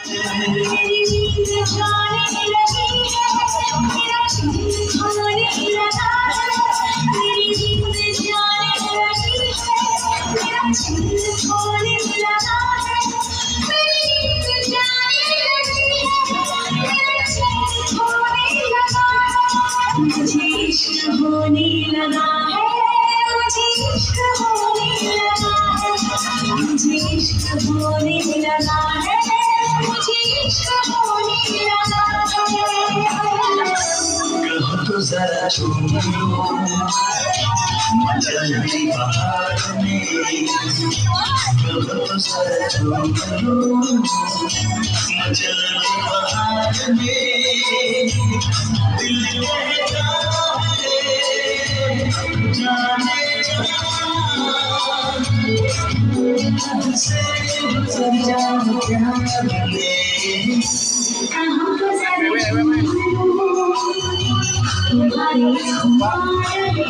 मेरी नींद जाने लगी है, मेरा दिल खाने लगा है। मेरी नींद जाने लगी है, मेरा दिल खाने लगा है। मेरी नींद जाने लगी है, मेरा दिल खाने लगा है। मुझे इश्क होने लगा है, मुझे इश्क होने लगा है, मुझे इश्क होने लगा है, मुझे इश्क होने लगा है। कहो तो जरा चूम लो चलती बहार में, कहो तो जरा चूम लो चलती बहार में। दिल कहता है जाने से गुजर जाऊं क्या मिले। कहाँ तो जरा चूम लो तुम्हारी खुमारी,